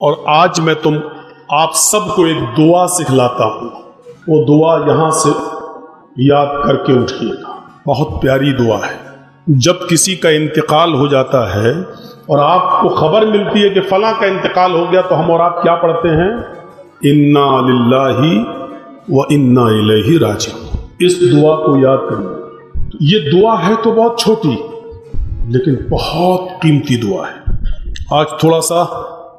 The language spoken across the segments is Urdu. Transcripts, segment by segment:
اور آج میں آپ سب کو ایک دعا سکھلاتا ہوں، وہ دعا یہاں سے یاد کر کے اٹھیے گا۔ بہت پیاری دعا ہے۔ جب کسی کا انتقال ہو جاتا ہے اور آپ کو خبر ملتی ہے کہ فلاں کا انتقال ہو گیا، تو ہم اور آپ کیا پڑھتے ہیں؟ انا للہ و انا الیہ راجعون۔ اس دعا کو یاد کریں۔ یہ دعا ہے تو بہت چھوٹی لیکن بہت قیمتی دعا ہے۔ آج تھوڑا سا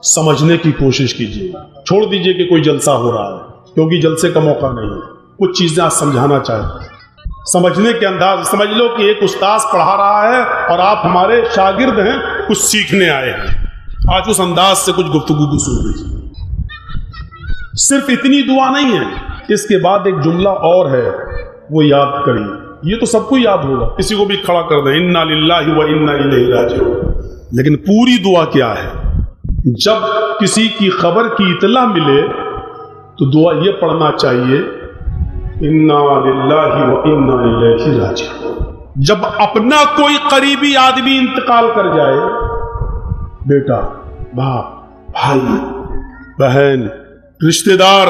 سمجھنے کی کوشش کیجیے، چھوڑ دیجیے کہ کوئی جلسہ ہو رہا ہے، کیونکہ جلسے کا موقع نہیں ہے۔ کچھ چیزیں آج سمجھانا چاہتے ہیں، سمجھنے کے انداز سمجھ لو کہ ایک استاذ پڑھا رہا ہے اور آپ ہمارے شاگرد ہیں، کچھ سیکھنے آئے ہیں۔ آج اس انداز سے کچھ گفتگو کو سن لیجیے۔ صرف اتنی دعا نہیں ہے، اس کے بعد ایک جملہ اور ہے، وہ یاد کریے۔ یہ تو سب کو یاد ہوگا، کسی کو بھی کھڑا کر دیں، انا للہ و انا الیہ راجعون۔ لیکن پوری دعا کیا ہے؟ جب کسی کی خبر کی اطلاع ملے تو دعا یہ پڑھنا چاہیے، انا للہ و انا الیہ راجعون۔ جب اپنا کوئی قریبی آدمی انتقال کر جائے، بیٹا، باپ، بھائی، بہن، رشتہ دار،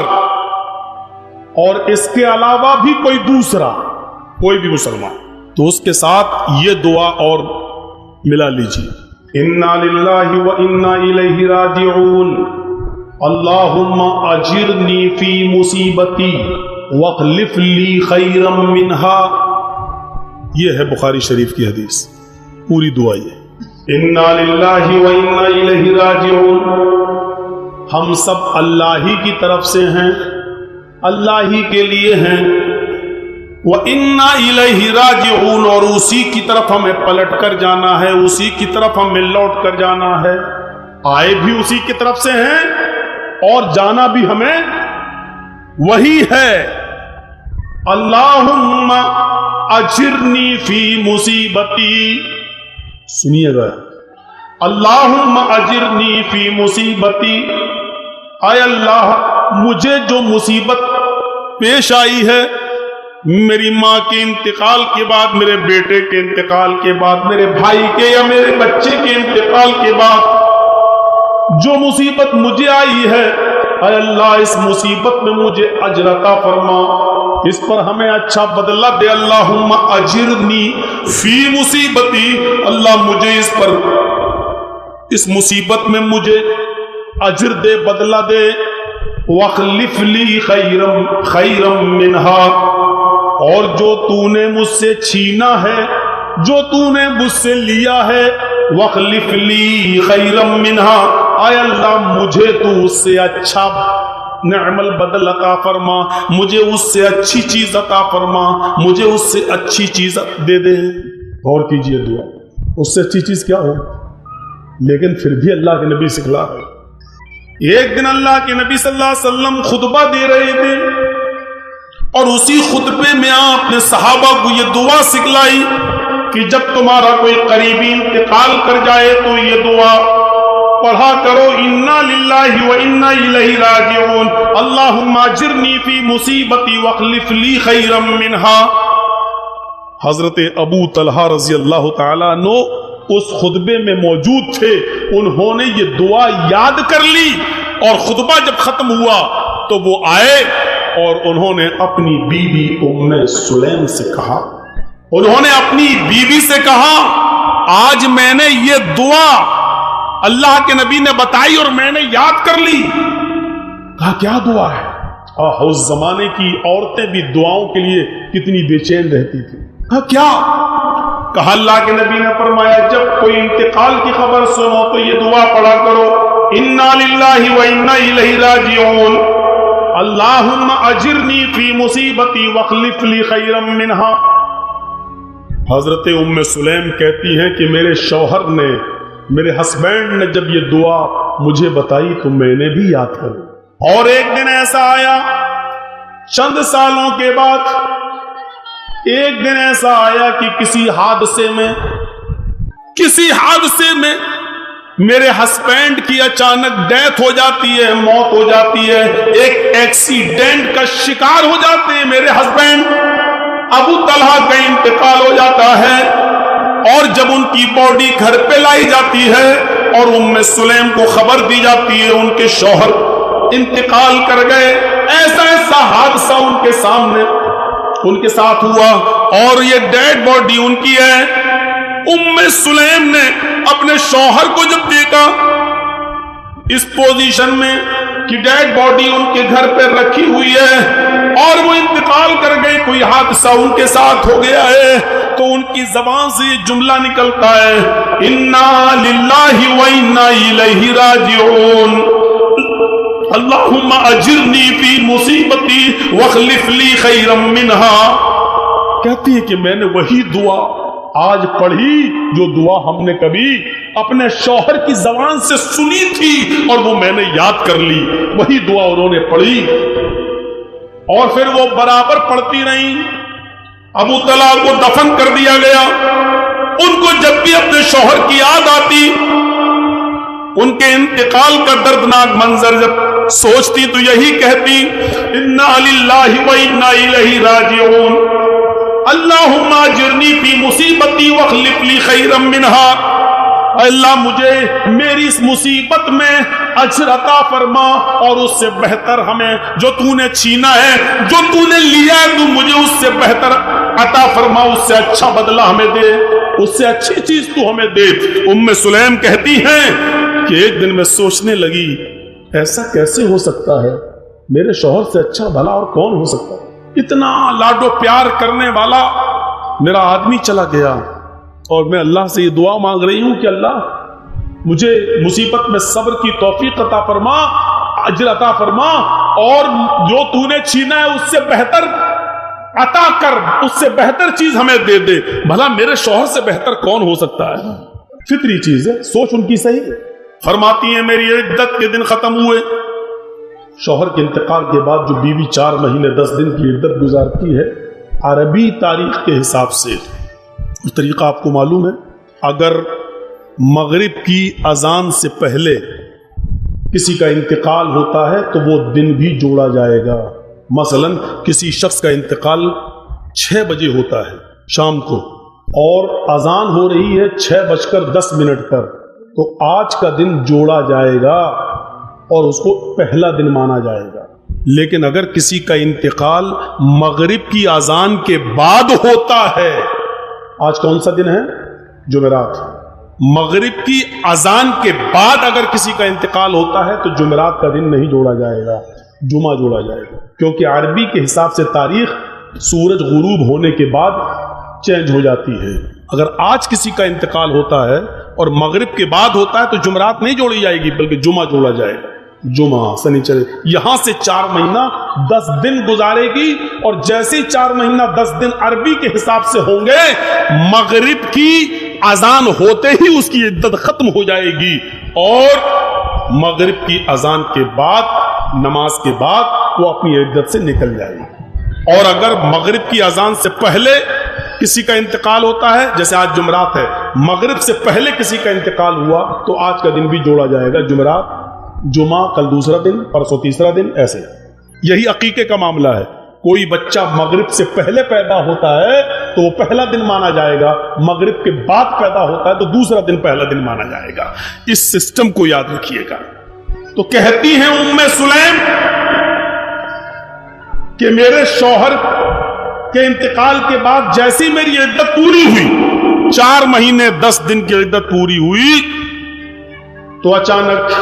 اور اس کے علاوہ بھی کوئی دوسرا، کوئی بھی مسلمان، تو اس کے ساتھ یہ دعا اور ملا لیجیے، انا للہ و انا الیہ راجعون، اللہم اجرنی فی مصیبتی واخلف لی خیرا منہا۔ یہ ہے بخاری شریف کی حدیث، پوری دعا یہ، انا للہ و انا الیہ راجعون۔ ہم سب اللہ ہی کی طرف سے ہیں، اللہ ہی کے لیے ہیں، وَإِنَّا إِلَيْهِ رَاجِعُونَ، اور اسی کی طرف ہمیں پلٹ کر جانا ہے، اسی کی طرف ہمیں لوٹ کر جانا ہے۔ آئے بھی اسی کی طرف سے ہیں اور جانا بھی ہمیں وہی ہے۔ اللہم اجرنی فی مصیبتی، سنیے گا، اللہم اجرنی فی مصیبتی، اے اللہ مجھے جو مصیبت پیش آئی ہے، میری ماں کے انتقال کے بعد، میرے بیٹے کے انتقال کے بعد، میرے بھائی کے یا میرے بچے کے انتقال کے بعد جو مصیبت مجھے آئی ہے، اے اللہ اس مصیبت میں مجھے اجر عطا فرما، اس پر ہمیں اچھا بدلہ دے۔ اللہم اجرنی فی مصیبتی، اللہ مجھے اس مصیبت میں مجھے اجر دے، بدلہ دے۔ واخلف لی خیرا منہا، اور جو تو نے مجھ سے چھینا ہے، جو تو نے مجھ سے لیا ہے، واخلف لی خیرا منہا، اے اللہ مجھے تو اس سے اچھا نعم البدل عطا فرما، مجھے اس سے اچھی چیز عطا فرما، مجھے اس سے اچھی چیز دے دے۔ غور کیجئے دعا، اس سے اچھی چیز کیا ہو؟ لیکن پھر بھی اللہ کے نبی سکھلا رہے۔ ایک دن اللہ کے نبی صلی اللہ علیہ وسلم خطبہ دے رہے تھے اور اسی خطبے میں آپ نے صحابہ کو یہ دعا سکھلائی کہ جب تمہارا کوئی قریبی انتقال کر جائے تو یہ دعا پڑھا کرو، انا للہ و انا الیہ راجعون، اللہم اجرنی فی مصیبتی واخلف لی خیرا منہا۔ حضرت ابو طلحہ رضی اللہ تعالیٰ عنہ اس خطبے میں موجود تھے، انہوں نے یہ دعا یاد کر لی، اور خطبہ جب ختم ہوا تو وہ آئے اور انہوں نے اپنی بیوی ام سلیم سے کہا، انہوں نے اپنی بیوی سے کہا، آج میں نے یہ دعا اللہ کے نبی نے بتائی اور میں نے یاد کر لی۔ کہا کیا دعا ہے؟ اس زمانے کی عورتیں بھی دعاؤں کے لیے کتنی بے چین رہتی تھی۔ کہا کیا؟ کہا اللہ کے نبی نے فرمایا جب کوئی انتقال کی خبر سنو تو یہ دعا پڑھا کرو، انا للہ و انا الیہ راجعون، اللہم اجرنی فی مصیبتی واخلف لی خیرا منہا۔ حضرت ام سلیم کہتی ہیں کہ میرے شوہر نے، میرے ہسبینڈ نے جب یہ دعا مجھے بتائی تو میں نے بھی یاد کر۔ اور ایک دن ایسا آیا، چند سالوں کے بعد ایک دن ایسا آیا کہ کسی حادثے میں میرے ہسبینڈ کی اچانک ڈیتھ ہو جاتی ہے، موت ہو جاتی ہے، ایک ایکسیڈنٹ کا شکار ہو جاتے ہیں میرے ہسبینڈ، ابو طلحہ کا انتقال ہو جاتا ہے، اور جب ان کی باڈی گھر پہ لائی جاتی ہے اور سلیم کو خبر دی جاتی ہے ان کے شوہر انتقال کر گئے. ایسا حادثہ ان کے سامنے ان کے ساتھ ہوا اور یہ ڈیڈ باڈی ان کی ہے. سلیم نے اپنے شوہر کو جب دیکھا اس پوزیشن میں کہ ڈیڈ باڈی ان کے گھر پہ رکھی ہوئی ہے اور وہ انتقال کر گئی, کوئی حادثہ ان کے ساتھ ہو گیا ہے, تو ان کی زبان سے یہ جملہ نکلتا ہے, انا للہ و انا الیہ راجعون, اللہم اجرنی فی مصیبتی واخلف لی خیرا منہا. کہتی ہے کہ میں نے وہی دعا آج پڑھی جو دعا ہم نے کبھی اپنے شوہر کی زبان سے سنی تھی اور وہ میں نے یاد کر لی. وہی دعا انہوں نے پڑھی اور پھر وہ برابر پڑھتی رہی. ابو طلحہ کو دفن کر دیا گیا. ان کو جب بھی اپنے شوہر کی یاد آتی, ان کے انتقال کا دردناک منظر جب سوچتی تو یہی کہتی, انا للہ و انا الیہ راجعون, اللہم اجرنی فی مصیبتی واخلف لی خیرا منہا. اللہ مجھے میری اس مصیبت میں اجر عطا فرما اور اس سے بہتر ہمیں جو تو نے چھینا ہے, جو تو نے لیا ہے, تو مجھے اس سے بہتر عطا فرما, اس سے اچھا بدلہ ہمیں دے, اس سے اچھی چیز تو ہمیں دے. سلیم کہتی ہیں کہ ایک دن میں سوچنے لگی ایسا کیسے ہو سکتا ہے, میرے شوہر سے اچھا بھلا اور کون ہو سکتا ہے. اتنا لاڈو پیار کرنے والا میرا آدمی چلا گیا اور میں اللہ سے یہ دعا مانگ رہی ہوں کہ اللہ مجھے مصیبت میں صبر کی توفیق عطا فرما, اجر عطا فرما, اور جو تو نے چھینا ہے اس سے بہتر عطا کر, اس سے بہتر چیز ہمیں دے دے. بھلا میرے شوہر سے بہتر کون ہو سکتا ہے. فطری چیز ہے, سوچ ان کی صحیح. فرماتی ہیں میری عدت کے دن ختم ہوئے. شوہر کے انتقال کے بعد جو بیوی 4 مہینے 10 دن کی عدت گزارتی ہے عربی تاریخ کے حساب سے, طریقہ آپ کو معلوم ہے, اگر مغرب کی اذان سے پہلے کسی کا انتقال ہوتا ہے تو وہ دن بھی جوڑا جائے گا. مثلا کسی شخص کا انتقال 6 بجے ہوتا ہے شام کو اور اذان ہو رہی ہے 6:10 پر, تو آج کا دن جوڑا جائے گا اور اس کو پہلا دن مانا جائے گا. لیکن اگر کسی کا انتقال مغرب کی اذان کے بعد ہوتا ہے, آج کون سا دن ہے؟ جمعرات. مغرب کی اذان کے بعد اگر کسی کا انتقال ہوتا ہے تو جمعرات کا دن نہیں جوڑا جائے گا, جمعہ جوڑا جائے گا, کیونکہ عربی کے حساب سے تاریخ سورج غروب ہونے کے بعد چینج ہو جاتی ہے. اگر آج کسی کا انتقال ہوتا ہے اور مغرب کے بعد ہوتا ہے تو جمعرات نہیں جوڑی جائے گی بلکہ جمعہ جوڑا جائے گا. جمعہ سنیچر, یہاں سے 4 مہینہ 10 دن گزارے گی, اور جیسے 4 مہینہ 10 دن عربی کے حساب سے ہوں گے, مغرب کی اذان ہوتے ہی اس کی عدت ختم ہو جائے گی اور مغرب کی اذان کے بعد نماز کے بعد وہ اپنی عدت سے نکل جائے گی. اور اگر مغرب کی اذان سے پہلے کسی کا انتقال ہوتا ہے, جیسے آج جمعرات ہے, مغرب سے پہلے کسی کا انتقال ہوا تو آج کا دن بھی جوڑا جائے گا. جمعرات, جمعہ کل دوسرا دن, پرسوں تیسرا دن, ایسے. یہی عقیقے کا معاملہ ہے. کوئی بچہ مغرب سے پہلے پیدا ہوتا ہے تو وہ پہلا دن مانا جائے گا, مغرب کے بعد پیدا ہوتا ہے تو دوسرا دن پہلا دن مانا جائے گا. اس سسٹم کو یاد رکھیے گا. تو کہتی ہیں سلیم کہ میرے شوہر کے انتقال کے بعد جیسی میری عدت پوری ہوئی, 4 مہینے 10 دن کی عدت پوری ہوئی, تو اچانک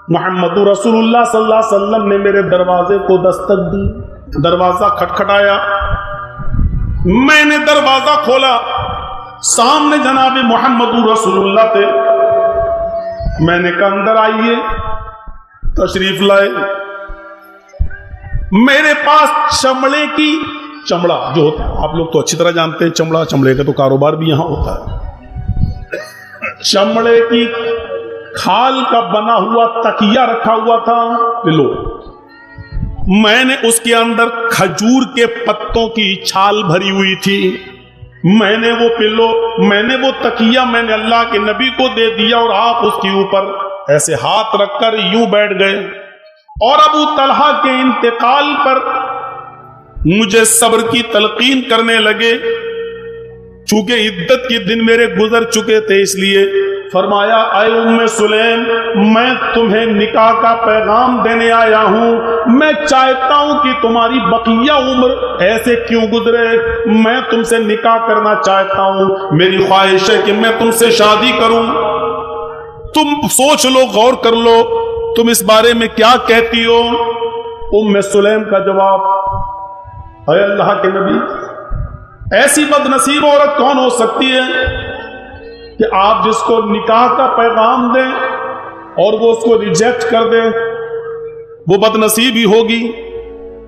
محمد رسول اللہ صلی اللہ علیہ وسلم نے میرے دروازے کو دستک دی. دروازہ کھٹکھٹایا, میں نے دروازہ کھولا, سامنے جناب محمد رسول اللہ تھے. میں نے کہا اندر آئیے, تشریف لائے. میرے پاس چمڑے کی, چمڑا جو ہوتا ہے آپ لوگ تو اچھی طرح جانتے ہیں, چمڑے کا تو کاروبار بھی یہاں ہوتا ہے. چمڑے کی کھال کا بنا ہوا تکیہ رکھا ہوا تھا, پلو. میں نے اس کے اندر کھجور کے پتوں کی چھال بھری ہوئی تھی. میں نے وہ پلو, میں نے وہ تکیہ میں نے اللہ کے نبی کو دے دیا اور آپ اس کے اوپر ایسے ہاتھ رکھ کر یوں بیٹھ گئے. اور ابو طلحہ کے انتقال پر مجھے صبر کی تلقین کرنے لگے. چونکہ عدت کے دن میرے گزر چکے تھے اس لیے فرمایا اے ام سلیم میں تمہیں نکاح کا پیغام دینے آیا ہوں، میں چاہتا ہوں کہ تمہاری بقیہ عمر ایسے کیوں گزرے، میں تم سے نکاح کرنا چاہتا ہوں، میری خواہش ہے کہ میں تم سے شادی کروں، تم سوچ لو، غور کر لو، تم اس بارے میں کیا کہتی ہو؟ ام سلیم کا جواب، اے اللہ کے نبی، ایسی بد نصیب عورت کون ہو سکتی ہے کہ آپ جس کو نکاح کا پیغام دیں اور وہ اس کو ریجیکٹ کر دیں، وہ بد نصیب ہی ہوگی،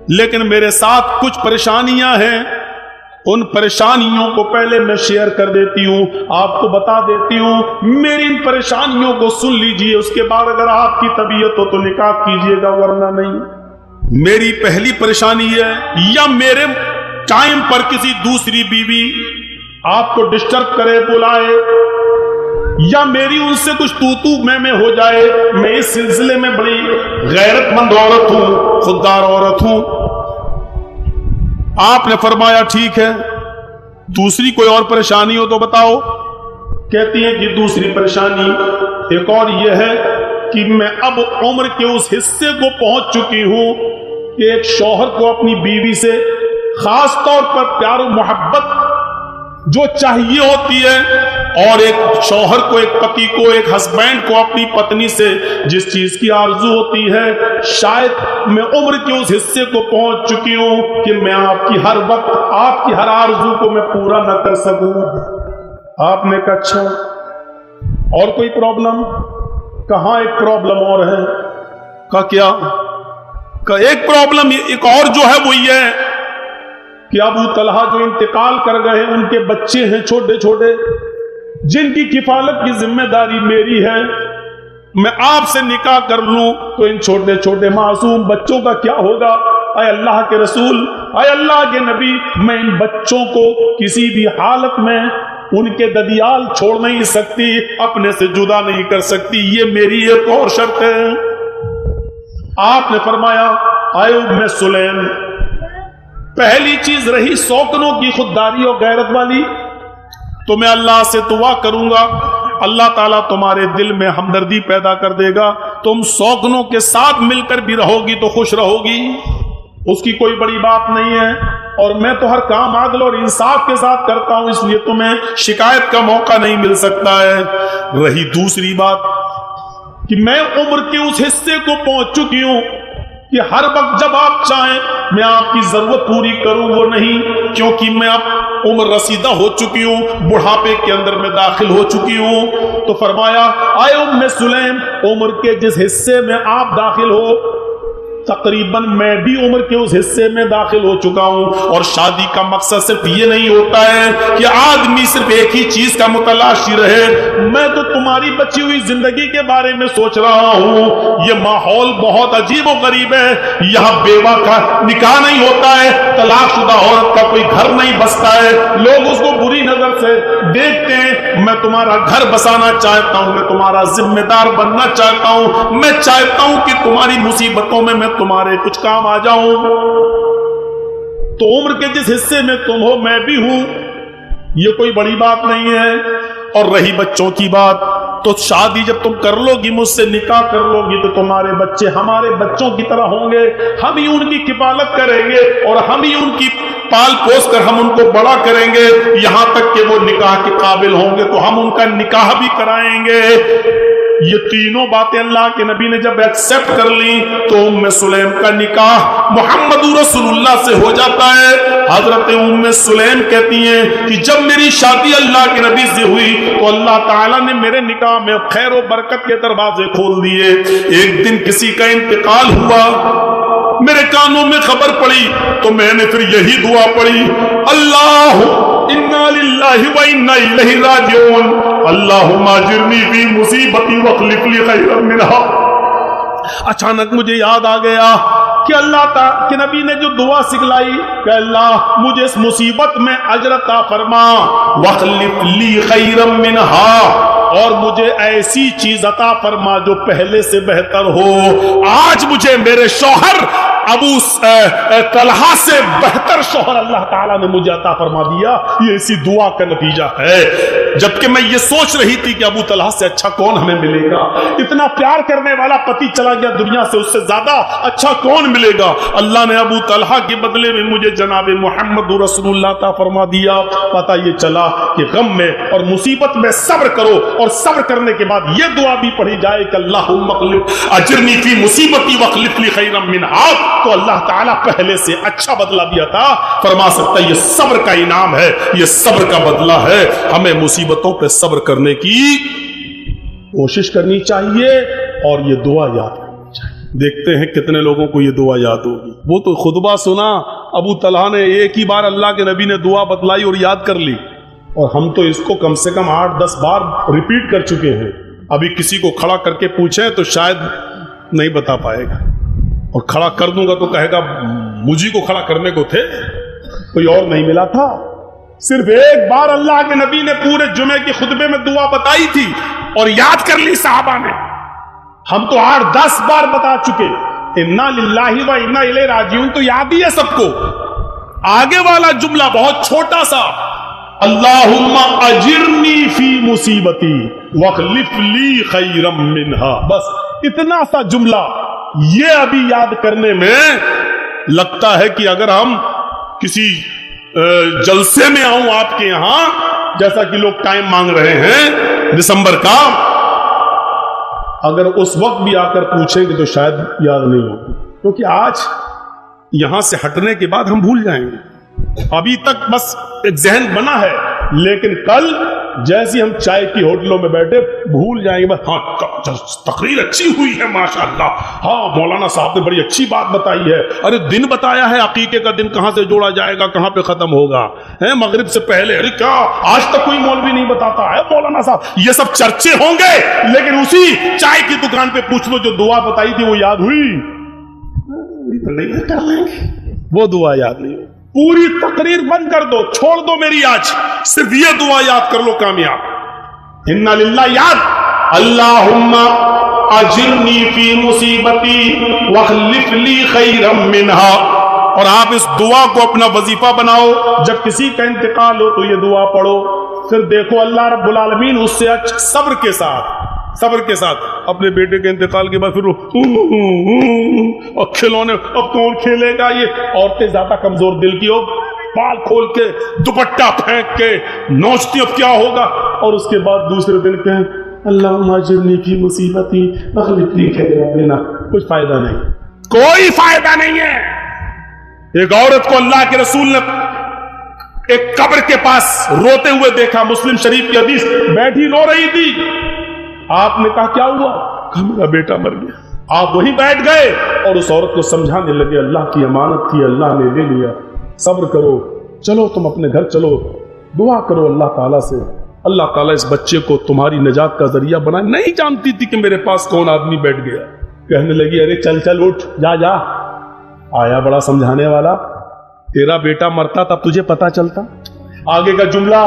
لیکن میرے ساتھ کچھ پریشانیاں ہیں، ان پریشانیوں کو پہلے میں شیئر کر دیتی ہوں، آپ کو بتا دیتی ہوں، میری ان پریشانیوں کو سن لیجئے، اس کے بعد اگر آپ کی طبیعت ہو تو نکاح کیجئے گا، ورنہ نہیں۔ میری پہلی پریشانی ہے، یا میرے ٹائم پر کسی دوسری بیوی آپ کو ڈسٹرب کرے، بلائے، یا میری ان سے کچھ تو میں ہو جائے، میں اس سلسلے میں بڑی غیرت مند عورت ہوں، خوددار عورت ہوں۔ آپ نے فرمایا ٹھیک ہے، دوسری کوئی اور پریشانی ہو تو بتاؤ۔ کہتی ہیں کہ دوسری پریشانی ایک اور یہ ہے کہ میں اب عمر کے اس حصے کو پہنچ چکی ہوں کہ ایک شوہر کو اپنی بیوی سے خاص طور پر پیار و محبت جو چاہیے ہوتی ہے، اور ایک شوہر کو، ایک پتی کو، ایک ہسبینڈ کو اپنی پتنی سے جس چیز کی آرزو ہوتی ہے، شاید میں عمر کے اس حصے کو پہنچ چکی ہوں کہ میں آپ کی ہر وقت، آپ کی ہر آرزو کو میں پورا نہ کر سکوں۔ آپ نے کہا اچھا، اور کوئی پرابلم؟ کہاں ایک پرابلم اور ہے۔ کہا کیا؟ کہا ایک پرابلم ایک اور جو ہے وہ یہ ہے کہ ابو طلحہ جو انتقال کر گئے، ان کے بچے ہیں چھوٹے چھوٹے، جن کی کفالت کی ذمہ داری میری ہے، میں آپ سے نکاح کر لوں تو ان چھوٹے چھوٹے معصوم بچوں کا کیا ہوگا؟ اے اللہ کے رسول، اے اللہ کے نبی، میں ان بچوں کو کسی بھی حالت میں ان کے ددیال چھوڑ نہیں سکتی، اپنے سے جدا نہیں کر سکتی، یہ میری ایک اور شرط ہے۔ آپ نے فرمایا اے ام سلیم، پہلی چیز رہی سوکنوں کی خودداری اور غیرت والی، تو میں اللہ سے دعا کروں گا، اللہ تعالیٰ تمہارے دل میں ہمدردی پیدا کر دے گا، تم سوکنوں کے ساتھ مل کر بھی رہو گی تو خوش رہو گی، اس کی کوئی بڑی بات نہیں ہے، اور میں تو ہر کام عدل اور انصاف کے ساتھ کرتا ہوں، اس لیے تمہیں شکایت کا موقع نہیں مل سکتا ہے۔ رہی دوسری بات کہ میں عمر کے اس حصے کو پہنچ چکی ہوں کہ ہر وقت جب آپ چاہیں میں آپ کی ضرورت پوری کروں، وہ نہیں، کیونکہ میں اب عمر رسیدہ ہو چکی ہوں، بڑھاپے کے اندر میں داخل ہو چکی ہوں۔ تو فرمایا اے ام سلیم، عمر کے جس حصے میں آپ داخل ہو، تقریباً میں بھی عمر کے اس حصے میں داخل ہو چکا ہوں، اور شادی کا مقصد صرف یہ نہیں ہوتا ہے کہ آدمی صرف ایک ہی چیز کا متلاشی رہے، میں تو تمہاری بچی ہوئی زندگی کے بارے میں سوچ رہا ہوں۔ یہ ماحول بہت عجیب و غریب ہے، یہاں بیوہ کا نکاح نہیں ہوتا ہے، طلاق شدہ عورت کا کوئی گھر نہیں بستا ہے، لوگ اس کو بری نظر سے دیکھتے ہیں۔ میں تمہارا گھر بسانا چاہتا ہوں، میں تمہارا ذمہ دار بننا چاہتا ہوں، میں چاہتا ہوں کہ تمہاری مصیبتوں میں تمہارے کچھ کام آ جاؤں۔ تو عمر کے جس حصے میں تم ہو میں بھی ہوں، یہ کوئی بڑی بات نہیں ہے۔ اور رہی بچوں کی بات، تو شادی جب تم کر لو گی، مجھ سے نکاح کر لو گی، تو تمہارے بچے ہمارے بچوں کی طرح ہوں گے، ہم ہی ان کی کفالت کریں گے، اور ہم ہی ان کی پال پوس کر ہم ان کو بڑا کریں گے، یہاں تک کہ وہ نکاح کے قابل ہوں گے تو ہم ان کا نکاح بھی کرائیں گے۔ یہ تینوں باتیں اللہ کے نبی نے جب ایکسپٹ کر لی تو ام سلیم کا نکاح محمد رسول اللہ سے ہو جاتا ہے۔ حضرت ام سلیم کہتی ہیں کہ جب میری شادی اللہ کے نبی سے ہوئی تو اللہ تعالیٰ نے میرے نکاح میں خیر و برکت کے دروازے کھول دیے۔ ایک دن کسی کا انتقال ہوا، میرے کانوں میں خبر پڑی تو میں نے پھر یہی دعا پڑھی، اللہ انا للہ و انا الیہ راجعون، اللہم اجرنی فی مصیبتی واخلف لی خیرا منہا۔ اچانک مجھے یاد آ گیا کہ اللہ تعالیٰ کے نبی نے جو دعا سکھلائی کہ اللہ مجھے اس مصیبت میں اجر عطا فرما، واخلف لی خیرا منہا، اور مجھے ایسی چیز عطا فرما جو پہلے سے بہتر ہو۔ آج مجھے میرے شوہر ابو طلحہ سے بہتر شوہر اللہ تعالیٰ نے مجھے عطا فرما دیا، یہ اسی دعا کا نتیجہ ہے۔ جبکہ میں یہ سوچ رہی تھی کہ ابو طلحہ سے اچھا کون ہمیں ملے گا، اتنا پیار کرنے والا پتی چلا گیا دنیا سے، اس سے زیادہ اچھا کون ملے گا؟ اللہ نے ابو طلحہ کے بدلے میں مجھے جناب محمد رسول اللہ عطا فرما دیا۔ پتہ یہ چلا کہ غم میں اور مصیبت میں صبر کرو، اور صبر کرنے کے بعد یہ دعا بھی پڑھی جائے کہ اللہم اجرنی فی مصیبتی واخلف لی خیرا منہا، تو اللہ تعالیٰ پہلے سے اچھا بدلہ بھی عطا فرما سکتا ہے۔ یہ صبر کا انعام ہے، یہ صبر کا بدلہ ہے۔ ہمیں مصیبتوں پہ صبر کرنے کی کوشش کرنی چاہیے اور یہ دعا یاد کرنی چاہیے۔ دیکھتے ہیں کتنے لوگوں کو یہ دعا یاد ہوگی۔ وہ تو خطبہ سنا ابو طلحہ نے، ایک ہی بار اللہ کے نبی نے دعا بتلائی اور یاد کر لی، اور ہم تو اس کو کم سے کم 8-10 بار ریپیٹ کر چکے ہیں۔ ابھی کسی کو کھڑا کر کے پوچھیں تو شاید نہیں بتا پائے گا، اور کھڑا کر دوں گا تو کہے گا مجھے کو کھڑا کرنے کو تھے، کوئی اور نہیں ملا تھا۔ صرف ایک بار اللہ کے نبی نے پورے جمعے کے خطبے میں دعا بتائی تھی اور یاد کر لی صحابہ نے۔ ہم تو 8-10 بار بتا چکے، انا للہ و انا الیہ راجعون تو یاد ہی ہے سب کو۔ آگے والا جملہ بہت چھوٹا سا، اللہم اجرنی فی مصیبتی واخلف لی خیرا منہا، بس اتنا سا جملہ یہ ابھی یاد کرنے میں لگتا ہے کہ اگر ہم کسی جلسے میں آؤں آپ کے یہاں، جیسا کہ لوگ ٹائم مانگ رہے ہیں دسمبر کا، اگر اس وقت بھی آ کر پوچھیں گے تو شاید یاد نہیں ہوگی، کیونکہ آج یہاں سے ہٹنے کے بعد ہم بھول جائیں گے۔ ابھی تک بس ایک ذہن بنا ہے، لیکن کل جیسی ہم چائے کی ہوٹلوں میں بیٹھے بھول جائیں گے بس، ہاں تقریر اچھی ہوئی ہے ماشاءاللہ، ہاں مولانا صاحب نے بڑی اچھی بات بتائی ہے، ارے دن بتایا ہے عقیقے کا، دن کہاں سے جوڑا جائے گا، کہاں پہ ختم ہوگا، مغرب سے پہلے، ارے کیا آج تک کوئی مولوی نہیں بتاتا ہے مولانا صاحب، یہ سب چرچے ہوں گے، لیکن اسی چائے کی دکان پہ پوچھ لو جو دعا بتائی تھی وہ یاد ہوئی؟ وہ دعا یاد نہیں ہوئی۔ پوری تقریر بند کر دو، چھوڑ دو میری، آج صرف یہ دعا یاد کر لو، کامیاب۔ انا للہ یاد، اللہم اجرنی فی مصیبتی واخلف لی خیرا منہا، اور آپ اس دعا کو اپنا وظیفہ بناؤ، جب کسی کا انتقال ہو تو یہ دعا پڑھو، پھر دیکھو اللہ رب العالمین اس سے صبر کے ساتھ اپنے بیٹے کے انتقال کے بعد پھر اور کھلونے، اب کون کھیلے گا، یہ عورتیں زیادہ کمزور دل کی ہو، بال کھول کے دوپٹہ پھینک کے نوچتی، اب کیا ہوگا، اور اس کے بعد دوسرے دن کہیں اللہم اجرنی فی مصیبتی واخلف لی خیرا منہا، کچھ فائدہ نہیں، کوئی فائدہ نہیں ہے۔ ایک عورت کو اللہ کے رسول نے ایک قبر کے پاس روتے ہوئے دیکھا، مسلم شریف کی حدیث، بیٹھی رو رہی تھی، آپ نے کہا کیا ہوا؟ کہا میرا بیٹا مر گیا۔ آپ وہیں بیٹھ گئے اور اس عورت کو سمجھانے لگے اللہ کی امانت تھی، اللہ نے لے لیا، صبر کرو، چلو تم اپنے گھر چلو، دعا کرو اللہ تعالیٰ سے، اللہ تعالیٰ اس بچے کو تمہاری نجات کا ذریعہ بنائے۔ نہیں جانتی تھی کہ میرے پاس کون آدمی بیٹھ گیا، کہنے لگی ارے چل چل اٹھ، جا جا، آیا بڑا سمجھانے والا، تیرا بیٹا مرتا تب تجھے پتا چلتا۔ آگے کا جملہ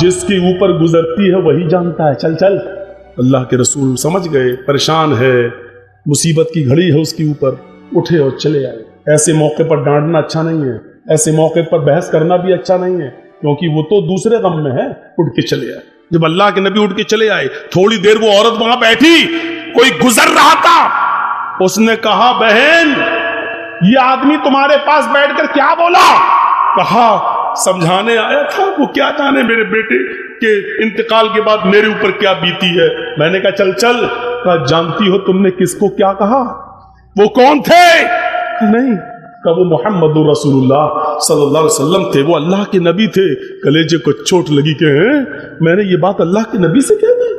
جس کے اوپر گزرتی ہے وہی جانتا ہے، چل چل۔ اللہ کے رسول سمجھ گئے پریشان ہے، مصیبت کی گھڑی ہے اس کے اوپر، اٹھے اور چلے آئے۔ ایسے موقع پر ڈانٹنا اچھا نہیں ہے، ایسے موقع پر بحث کرنا بھی اچھا نہیں ہے، کیونکہ وہ تو دوسرے غم میں ہے، اٹھ کے چلے آئے۔ جب اللہ کے نبی اٹھ کے چلے آئے، تھوڑی دیر وہ عورت وہاں بیٹھی، کوئی گزر رہا تھا، اس نے کہا بہن یہ آدمی تمہارے پاس بیٹھ کر کیا بولا؟ کہا سمجھانے آیا تھا، وہ کیا جانے میرے بیٹے کے انتقال کے بعد میرے اوپر کیا بیتی ہے۔ میں نے کہا چل چل۔ کہا جانتی ہو تم نے کس کو کیا کہا؟ وہ کون تھے؟ نہیں۔ کہ وہ محمد رسول اللہ صلی اللہ علیہ وسلم تھے، وہ اللہ کے نبی تھے۔ کلیجے کو چوٹ لگی کہ میں نے یہ بات اللہ کے نبی سے کہہ دی۔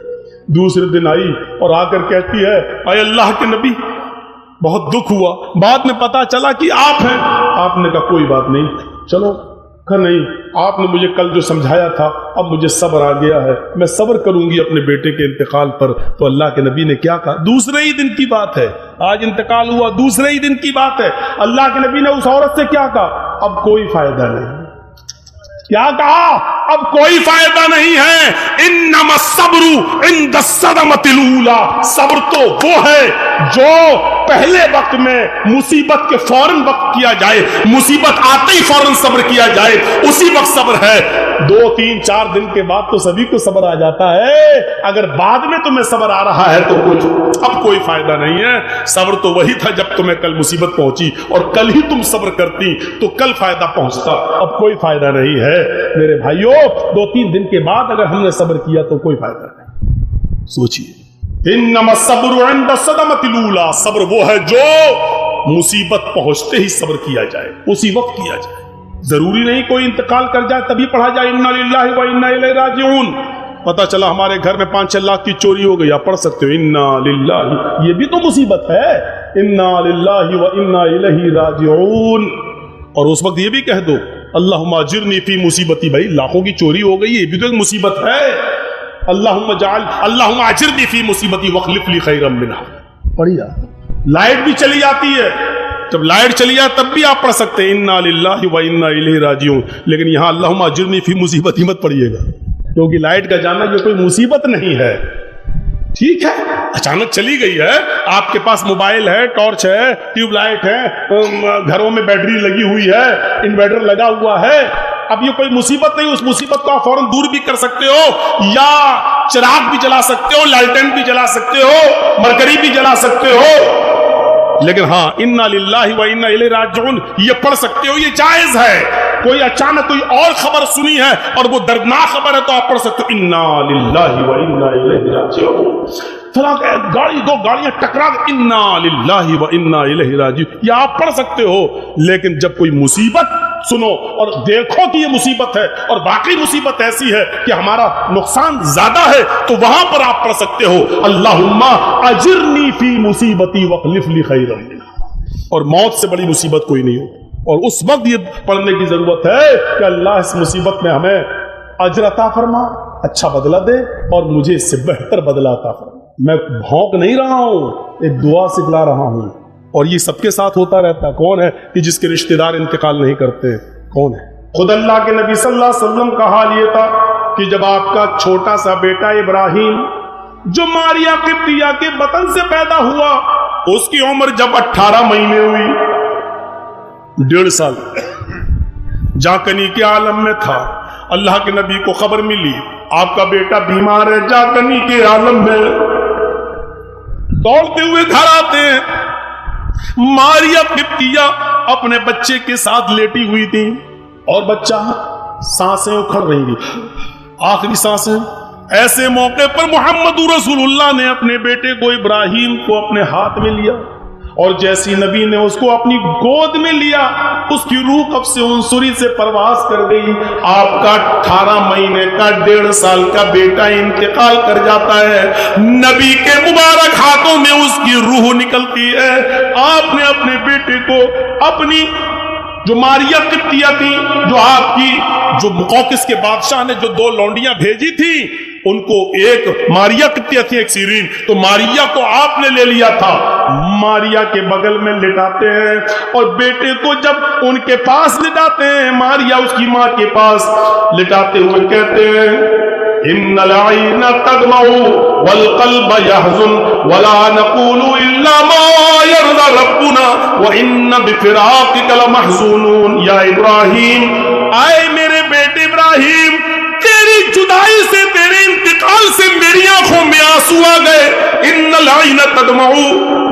دوسرے دن آئی اور آ کر کہتی ہے اے اللہ کے نبی، بہت دکھ ہوا، بعد میں پتا چلا کہ آپ ہیں۔ آپ نے کہا کوئی بات نہیں، چلو۔ کہ نہیں، آپ نے مجھے کل جو سمجھایا تھا اب مجھے صبر آ گیا ہے، میں صبر کروں گی اپنے بیٹے کے انتقال پر۔ تو اللہ کے نبی نے کیا کہا؟ دوسرے ہی دن کی بات ہے، آج انتقال ہوا، دوسرے ہی دن کی بات ہے۔ اللہ کے نبی نے اس عورت سے کیا کہا؟ اب کوئی فائدہ نہیں۔ کیا کہا؟ اب کوئی فائدہ نہیں ہے۔ انما الصبر عند الصدمۃ الاولی، صبر تو وہ ہے جو پہلے وقت میں مصیبت کے فوراً وقت کیا جائے, مصیبت آتے ہی فوراً صبر کیا جائے, اسی وقت صبر ہے. 2 3 4 دن کے بعد تو سبھی کو صبر آ جاتا ہے. اگر بعد میں تمہیں صبر آ رہا ہے تو کچھ اب کوئی فائدہ نہیں ہے. صبر تو وہی تھا جب تمہیں کل مصیبت پہنچی, اور کل ہی تم صبر کرتی تو کل فائدہ پہنچتا. اب کوئی فائدہ نہیں ہے میرے بھائیوں. 2 3 دن کے بعد اگر ہم نے صبر کیا تو کوئی فائدہ نہیں. سوچیے, انما الصبر عند الصدمۃ الاولى, صبر وہ ہے جو مصیبت پہنچتے ہی صبر کیا جائے, اسی وقت کیا جائے. ضروری نہیں کوئی انتقال کر جائے تبھی پڑھا جائے انا للہ و انا الیہ راجعون. پتہ چلا ہمارے گھر میں 5-6 لاکھ کی چوری ہو گئی, آپ پڑھ سکتے ہو انا للہ, یہ بھی تو مصیبت ہے, انا للہ و انا الیہ راجعون. اور اس وقت یہ بھی کہہ دو اللہم اجرنی فی مصیبتی. بھائی لاکھوں کی چوری ہو گئی, یہ بھی تو ایک مصیبت ہے. اللہم اجرنی فی مصیبتی واخلف لی خیرا منہا. پڑھیا. لائٹ بھی چلی جاتی ہے, جب لائٹ چلی جائے تب بھی آپ پڑھ سکتے ہیں انا للہ و انا الیہ راجعون. لیکن یہاں اللہم اجرنی فی مصیبتی مت پڑھیے گا, کیونکہ لائٹ کا جانا یہ کوئی مصیبت نہیں ہے. ٹھیک ہے, اچانک چلی گئی ہے, آپ کے پاس موبائل ہے, ٹارچ ہے, ٹیوب لائٹ ہے, گھروں میں بیٹری لگی ہوئی ہے, انورٹر لگا ہوا ہے. اب یہ کوئی مصیبت نہیں, اس مصیبت کو آپ فوراً دور بھی کر سکتے ہو, یا چراغ بھی جلا سکتے ہو, لالٹین بھی جلا سکتے ہو, مرکری بھی جلا سکتے ہو. لیکن ہاں انا للہ و انا الیہ راجعون یہ پڑھ سکتے ہو, یہ جائز ہے. کوئی اچانک کوئی اور خبر سنی ہے اور وہ دردناک خبر ہے تو آپ پڑھ سکتے ہو انا للہ و انا الیہ راجعون. فلاں گاڑی 2 گاڑیاں ٹکرا گئی, انا للہ و انا الیہ راجعون, یہ آپ پڑھ سکتے ہو. لیکن جب کوئی مصیبت سنو اور دیکھو کہ یہ مصیبت ہے اور واقعی مصیبت ایسی ہے کہ ہمارا نقصان زیادہ ہے, تو وہاں پر آپ پڑھ سکتے ہو اللہم اجرنی فی مصیبتی واخلف لی خیرا منہا. اور موت سے بڑی مصیبت کوئی نہیں ہو, اور اس وقت یہ پڑھنے کی ضرورت ہے کہ اللہ اس مصیبت میں ہمیں اجر عطا فرما, اچھا بدلہ دے, اور مجھے اس سے بہتر بدلہ عطا فرما. میں بھونک نہیں رہا ہوں, ایک دعا سکھلا رہا ہوں. اور یہ سب کے ساتھ ہوتا رہتا ہے. کون ہے کہ جس کے رشتہ دار انتقال نہیں کرتے؟ کون ہے؟ خود اللہ کے نبی صلی اللہ علیہ وسلم کا حال یہ تھا کہ جب آپ کا چھوٹا سا بیٹا ابراہیم جو ماریا قبطیہ کے بطن سے پیدا ہوا, اس کی عمر جب 18 مہینے ہوئی, 1.5 سال, جاکنی کے عالم میں تھا. اللہ کے نبی کو خبر ملی آپ کا بیٹا بیمار ہے, جاکنی کے عالم میں. دوڑتے ہوئے گھر آتے ہیں, ماریا قبطیہ اپنے بچے کے ساتھ لیٹی ہوئی تھی, اور بچہ سانسیں اکھڑ رہی تھی, آخری سانسیں. ایسے موقع پر محمد رسول اللہ نے اپنے بیٹے کو ابراہیم کو اپنے ہاتھ میں لیا, اور جیسی نبی نے اس کو اپنی گود میں لیا, اس کی روح قبض سے عنصری سے پرواز کر گئی. آپ کا 18 مہینے کا 1.5 سال کا بیٹا انتقال کر جاتا ہے, نبی کے مبارک ہاتھوں میں اس کی روح نکلتی ہے. آپ نے اپنے بیٹے کو اپنی جو ماریا قبطیہ تھی, جو آپ کی جو مقوقس کے بادشاہ نے جو 2 لونڈیاں بھیجی تھی, ان کو ایک ماریا قبطیہ تھی, ایک سیرین, تو ماریا کو آپ نے لے لیا تھا. ماریا کے بغل میں لٹاتے ہیں, اور بیٹے کو جب ان کے پاس لٹاتے ہیں, ماریا اس کی ماں کے پاس لٹاتے ہوئے کہتے ہیں ان العین تدمع والقلب يحزن ولا نقول الا ما يرضى ربنا وان بفراقك لمحزونون. یا ابراہیم, آئے میرے بیٹے ابراہیم, تیری جدائی سے, تیرے انتقال سے میری آنکھوں میں آنسو آ گئے. ان العین تدمع,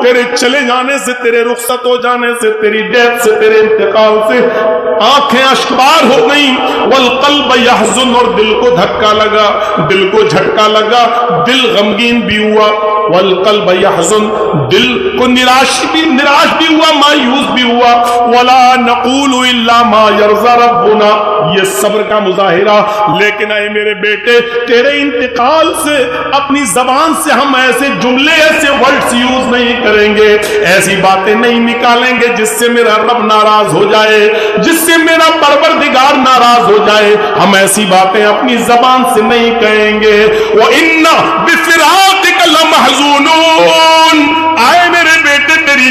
تیرے چلے جانے سے, تیرے رخصت ہو جانے سے, تیری ڈیتھ سے, تیرے انتقال سے آنکھیں اشکبار ہو گئیں. والقلب يحزن, اور دل کو دھکا لگا, دل کو جھٹکا لگا, دل غمگین بھی ہوا. والقلب يحزن, دل کو نراش بھی ہوا, مایوس بھی ہوا. ولا نقول الا ما يرضى ربنا, یہ صبر کا مظاہرہ. لیکن اے میرے بیٹے, تیرے انتقال سے اپنی زبان سے ہم ایسے جملے, ایسے ورڈز یوز نہیں کریں گے, ایسی باتیں نہیں نکالیں گے جس سے میرا رب ناراض ہو جائے, جس سے میرا پروردگار ناراض ہو جائے. ہم ایسی باتیں اپنی زبان سے نہیں کہیں گے. وَإِنَّ بِفِرَاقِكَ لَمَحْزُونُونَ, آئے میرے بیٹے, تیری